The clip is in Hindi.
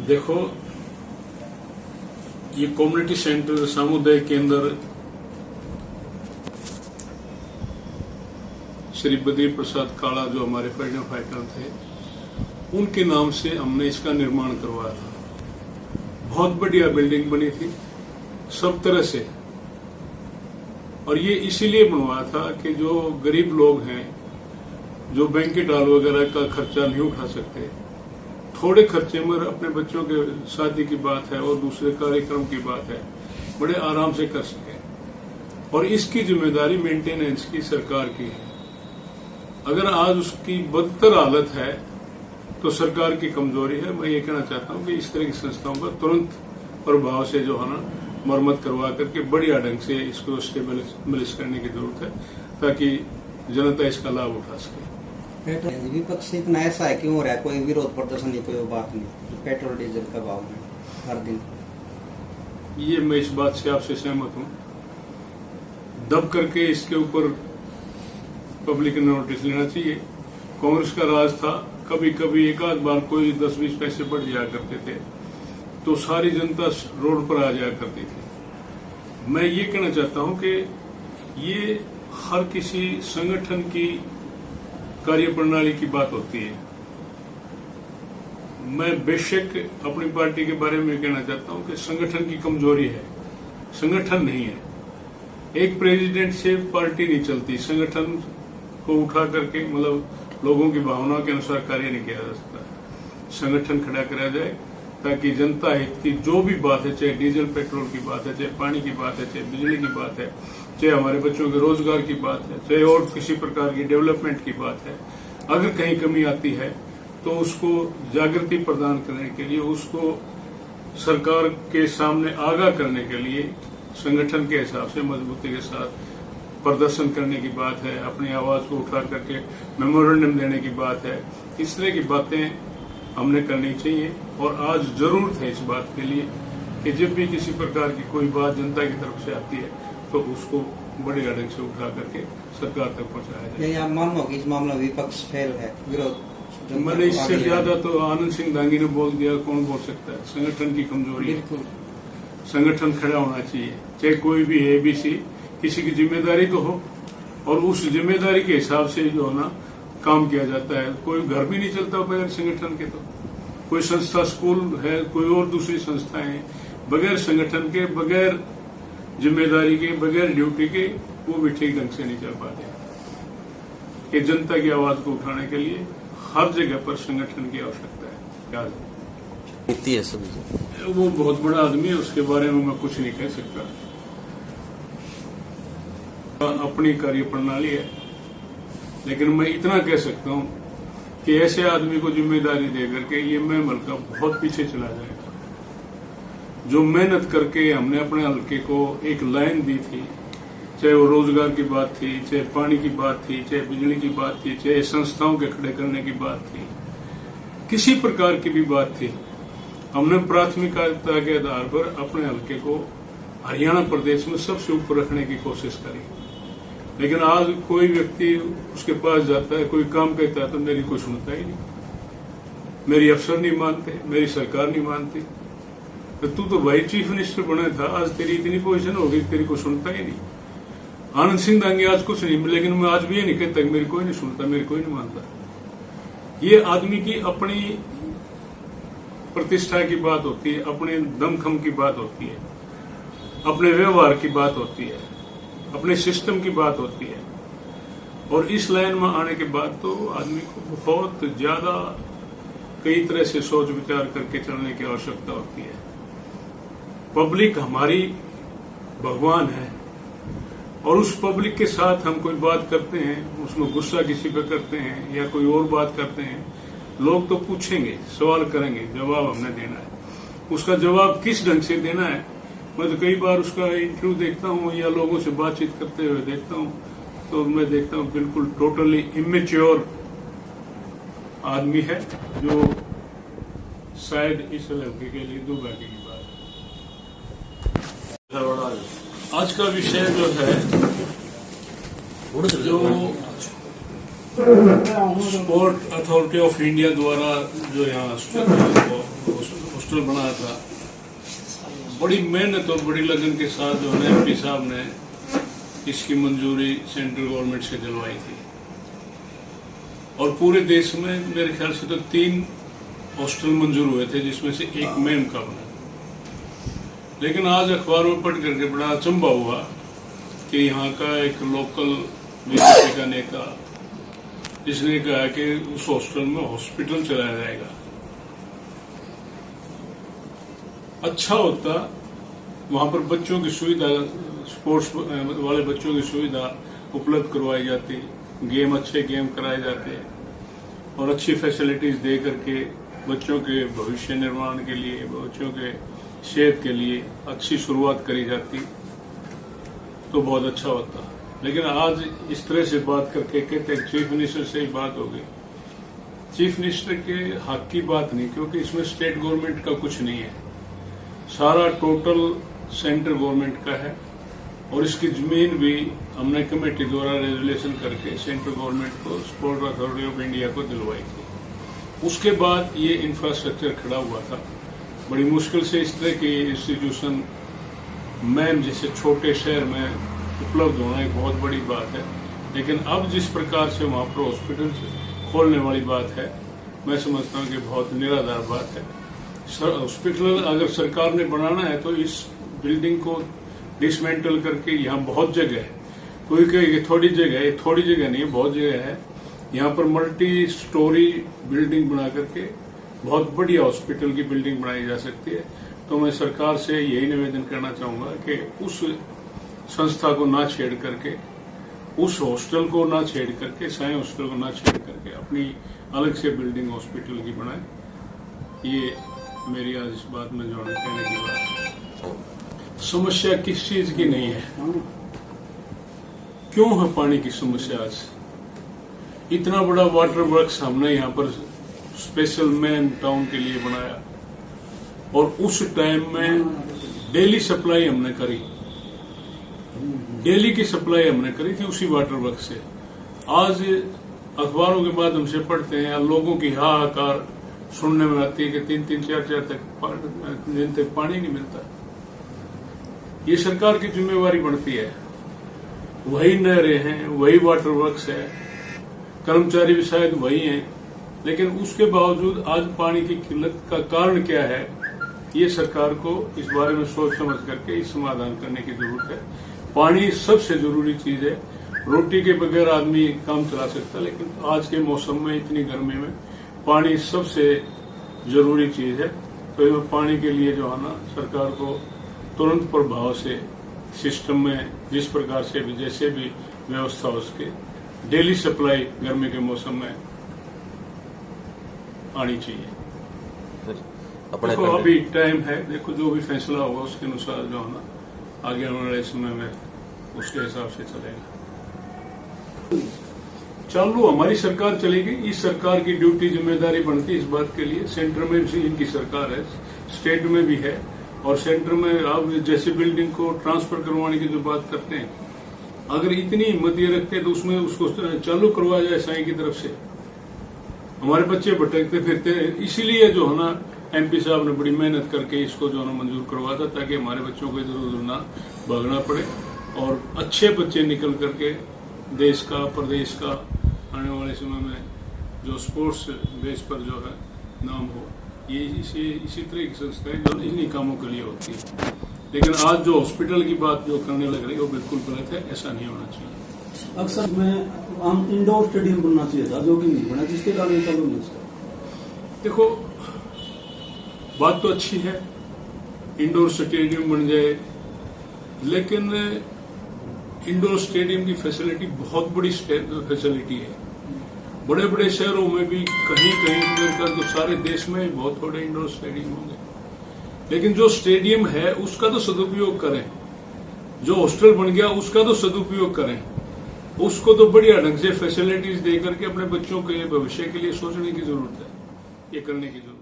देखो, ये कम्युनिटी सेंटर सामुदायिक केंद्र श्री बद्री प्रसाद काला जो हमारे फ्रीडम फाइटर थे, उनके नाम से हमने इसका निर्माण करवाया था। बहुत बढ़िया बिल्डिंग बनी थी सब तरह से, और ये इसीलिए बनवाया था कि जो गरीब लोग हैं, जो बैंकेट हॉल वगैरह का खर्चा नहीं उठा सकते, थोड़े खर्चे में अपने बच्चों के शादी की बात है और दूसरे कार्यक्रम की बात है, बड़े आराम से कर सके। और इसकी जिम्मेदारी मेंटेनेंस की सरकार की है। अगर आज उसकी बदतर हालत है तो सरकार की कमजोरी है। मैं ये कहना चाहता हूं कि इस तरह की संस्थाओं का तुरंत प्रभाव से जो है ना मरम्मत करवा करके बढ़िया ढंग से इसको स्टेबलिश करने की जरूरत है, ताकि जनता इसका लाभ उठा सके। विपक्ष इतना ऐसा है क्यों हो रहा है? कोई विरोध प्रदर्शन नहीं, कोई बात नहीं, पेट्रोल डीजल का भाव में हर दिन। ये मैं इस बात से आपसे सहमत हूं। दब करके इसके ऊपर पब्लिक ने नोटिस लेना चाहिए। कांग्रेस का राज था, कभी कभी एक आध बार कोई 10-20 पैसे बढ़ जाया करते थे तो सारी जनता रोड पर आ जाया करती थी। मैं ये कहना चाहता हूं कि ये हर किसी संगठन की कार्यप्रणाली की बात होती है। मैं बेशक अपनी पार्टी के बारे में कहना चाहता हूं कि संगठन की कमजोरी है, संगठन नहीं है। एक प्रेसिडेंट से पार्टी नहीं चलती। संगठन को उठा करके मतलब लोगों की भावनाओं के अनुसार कार्य नहीं किया जा सकता। संगठन खड़ा कराया जाए ताकि जनता हित की जो भी बात है, चाहे डीजल पेट्रोल की बात है, चाहे पानी की बात है, चाहे बिजली की बात है, चाहे हमारे बच्चों के रोजगार की बात है, चाहे और किसी प्रकार की डेवलपमेंट की बात है, अगर कहीं कमी आती है तो उसको जागृति प्रदान करने के लिए, उसको सरकार के सामने आगाह करने के लिए संगठन के हिसाब से मजबूती के साथ प्रदर्शन करने की बात है, अपनी आवाज को उठा करके मेमोरेंडम देने की बात है। इस तरह की बातें हमने करनी चाहिए। और आज जरूरत है इस बात के लिए कि जब भी किसी प्रकार की कोई बात जनता की तरफ से आती है तो उसको बड़े ढंग से उठा करके सरकार तक पहुंचाया जाए। आप मानो कि इस मामले में विपक्ष फेल है, विरोध। मैंने इससे ज्यादा तो आनंद सिंह दांगी ने बोल दिया, कौन बोल सकता है? संगठन की कमजोरी है। संगठन खड़ा होना चाहिए, चाहे कोई भी एबीसी, किसी की जिम्मेदारी तो हो और उस जिम्मेदारी के हिसाब से जो है ना काम किया जाता है। कोई घर भी नहीं चलता बगैर संगठन के। तो कोई संस्था, स्कूल है, कोई और दूसरी संस्थाएं हैं, बगैर संगठन के, बगैर जिम्मेदारी के, बगैर ड्यूटी के वो भी ठीक ढंग से नहीं चल पाते। कि जनता की आवाज को उठाने के लिए हर जगह पर संगठन की आवश्यकता है। क्या वो बहुत बड़ा आदमी है, उसके बारे में मैं कुछ नहीं कह सकता। अपनी कार्यप्रणाली है, लेकिन मैं इतना कह सकता हूं कि ऐसे आदमी को जिम्मेदारी देकर के ये महमल का बहुत पीछे चला जाएगा। जो मेहनत करके हमने अपने हल्के को एक लाइन दी थी, चाहे वो रोजगार की बात थी, चाहे पानी की बात थी, चाहे बिजली की बात थी, चाहे संस्थाओं के खड़े करने की बात थी, किसी प्रकार की भी बात थी, हमने प्राथमिकता के आधार पर अपने हल्के को हरियाणा प्रदेश में सबसे ऊपर रखने की कोशिश करी। लेकिन आज कोई व्यक्ति उसके पास जाता है, कोई काम कहता है तो मेरी कोई सुनता ही नहीं, मेरी अफसर नहीं मानते, मेरी सरकार नहीं मानती। तो तू तो भाई चीफ मिनिस्टर बना था, आज तेरी इतनी पोजीशन हो गई, तेरी को सुनता ही नहीं। आनंद सिंह दांगी आज कुछ नहीं, लेकिन मैं आज भी ये नहीं कहता कि मेरी कोई नहीं सुनता, मेरी कोई नहीं मानता। ये आदमी की अपनी प्रतिष्ठा की बात होती है, अपने दमखम की बात होती है, अपने व्यवहार की बात होती है, अपने सिस्टम की बात होती है। और इस लाइन में आने के बाद तो आदमी को बहुत ज्यादा कई तरह से सोच विचार करके चलने की आवश्यकता होती है। पब्लिक हमारी भगवान है, और उस पब्लिक के साथ हम कोई बात करते हैं, उसमें गुस्सा किसी पे करते हैं या कोई और बात करते हैं, लोग तो पूछेंगे, सवाल करेंगे, जवाब हमने देना है। उसका जवाब किस ढंग से देना है, मैं तो कई बार उसका इंटरव्यू देखता हूँ या लोगों से बातचीत करते हुए देखता हूँ, तो मैं देखता हूँ बिल्कुल टोटली इमेच्योर आदमी है, जो शायद इस लड़के के लिए दुर्भाग्य की बात है। आज का विषय जो है, जो स्पोर्ट अथॉरिटी ऑफ इंडिया द्वारा जो यहाँ हॉस्टल बनाया था, बड़ी मेहनत और बड़ी लगन के साथ जो है MP साहब ने इसकी मंजूरी सेंट्रल गवर्नमेंट से दिलवाई थी। और पूरे देश में मेरे ख्याल से तो 3 हॉस्टल मंजूर हुए थे, जिसमें से एक मेम का बना। लेकिन आज अखबारों में पढ़ करके बड़ा अचंभा हुआ कि यहाँ का एक लोकल बीजेपी का नेता इसने कहा कि उस हॉस्टल में हॉस्पिटल चलाया जाएगा। अच्छा होता वहां पर बच्चों की सुविधा, स्पोर्ट्स वाले बच्चों की सुविधा उपलब्ध करवाई जाती, अच्छे गेम कराए जाते और अच्छी फैसिलिटीज दे करके बच्चों के भविष्य निर्माण के लिए, बच्चों के सेहत के लिए अच्छी शुरुआत करी जाती तो बहुत अच्छा होता। लेकिन आज इस तरह से बात करके कहते हैं चीफ मिनिस्टर से ही बात हो गई। चीफ मिनिस्टर के हक की बात नहीं, क्योंकि इसमें स्टेट गवर्नमेंट का कुछ नहीं है, सारा टोटल सेंट्रल गवर्नमेंट का है। और इसकी जमीन भी हमने कमेटी द्वारा रेजुलेशन करके सेंट्रल गवर्नमेंट को, स्पोर्ट अथॉरिटी ऑफ इंडिया को दिलवाई थी। उसके बाद ये इंफ्रास्ट्रक्चर खड़ा हुआ था। बड़ी मुश्किल से इस तरह की इंस्टीट्यूशन मैम जैसे छोटे शहर में उपलब्ध होना एक बहुत बड़ी बात है। लेकिन अब जिस प्रकार से वहां पर हॉस्पिटल खोलने वाली बात है, मैं समझता हूँ कि बहुत निराधार बात है। हॉस्पिटल अगर सरकार ने बनाना है तो इस बिल्डिंग को डिसमेंटल करके, यहाँ बहुत जगह है, कोई कहे थोड़ी जगह है, थोड़ी जगह नहीं है, बहुत जगह है, यहाँ पर मल्टी स्टोरी बिल्डिंग बना करके बहुत बढ़िया हॉस्पिटल की बिल्डिंग बनाई जा सकती है। तो मैं सरकार से यही निवेदन करना चाहूंगा कि उस संस्था को ना छेड़ करके, उस हॉस्टल को ना छेड़ करके, साई हॉस्टल को ना छेड़ करके अपनी अलग से बिल्डिंग हॉस्पिटल की बनाए। ये मेरी आज इस बात में जो कहने की बात है। समस्या किस चीज की नहीं है, क्यों है पानी की समस्या? आज इतना बड़ा वाटर वर्क्स हमने यहाँ पर स्पेशल मैन टाउन के लिए बनाया और उस टाइम में डेली सप्लाई हमने करी, डेली की सप्लाई हमने करी थी उसी वाटर वर्क से। आज अखबारों के माध्यम से पढ़ते हैं, लोगों की हाहाकार सुनने में आती है कि 3-3, 4-4 दिन तक पानी नहीं मिलता। ये सरकार की जिम्मेवारी बनती है। वही नहरें हैं, वही वाटर वर्क्स है, कर्मचारी भी शायद वही हैं, लेकिन उसके बावजूद आज पानी की किल्लत का कारण क्या है, ये सरकार को इस बारे में सोच समझ करके इस समाधान करने की जरूरत है। पानी सबसे जरूरी चीज है। रोटी के बगैर आदमी काम चला सकता है, लेकिन आज के मौसम में, इतनी गर्मी में पानी सबसे जरूरी चीज है। तो पानी के लिए जो है ना, सरकार को तुरंत प्रभाव से सिस्टम में जिस प्रकार से भी, जैसे भी व्यवस्था हो सके, डेली सप्लाई गर्मी के मौसम में आनी चाहिए। देखो अभी टाइम है, देखो जो भी फैसला होगा उसके अनुसार जो है ना आगे आने वाले समय में उसके हिसाब से चलेगा। चालू हमारी सरकार चलेगी। इस सरकार की ड्यूटी, जिम्मेदारी बनती है इस बात के लिए। सेंटर में भी इनकी सरकार है, स्टेट में भी है, और सेंटर में आप जैसे बिल्डिंग को ट्रांसफर करवाने की जो बात करते हैं, अगर इतनी हिम्मत ये रखते हैं तो उसमें उसको चालू करवाया जाए साई की तरफ से। हमारे बच्चे भटकते फिरते हैं, इसीलिए जो है ना MP साहब ने बड़ी मेहनत करके इसको जो है ना मंजूर करवाया था, ताकि हमारे बच्चों को इधर उधर ना भागना पड़े और अच्छे बच्चे निकल करके देश का, प्रदेश का आने वाले समय में जो स्पोर्ट्स बेस पर जो है नाम हो। ये इसी तरह की संस्थाएं जो इन्हीं कामों के लिए होती है। लेकिन आज जो हॉस्पिटल की बात जो करने लग रही है वो बिल्कुल गलत है, ऐसा नहीं होना चाहिए। अक्सर में हम इंडोर स्टेडियम बनना चाहिए था, जो कि नहीं बना, जिसके कारण चालू नहीं उसका। देखो बात तो अच्छी है, इंडोर स्टेडियम बन जाए, लेकिन इंडोर स्टेडियम की फैसिलिटी बहुत बड़ी फैसिलिटी है। बड़े बड़े शहरों में भी कहीं कहीं तो सारे देश में बहुत थोड़े इंडोर स्टेडियम होंगे, लेकिन जो स्टेडियम है उसका तो सदुपयोग करें। जो हॉस्टल बन गया उसका तो सदुपयोग करें, उसको तो बढ़िया ढंग से फैसिलिटीज दे करके अपने बच्चों के भविष्य के लिए सोचने की जरूरत है, ये करने की जरूरत है।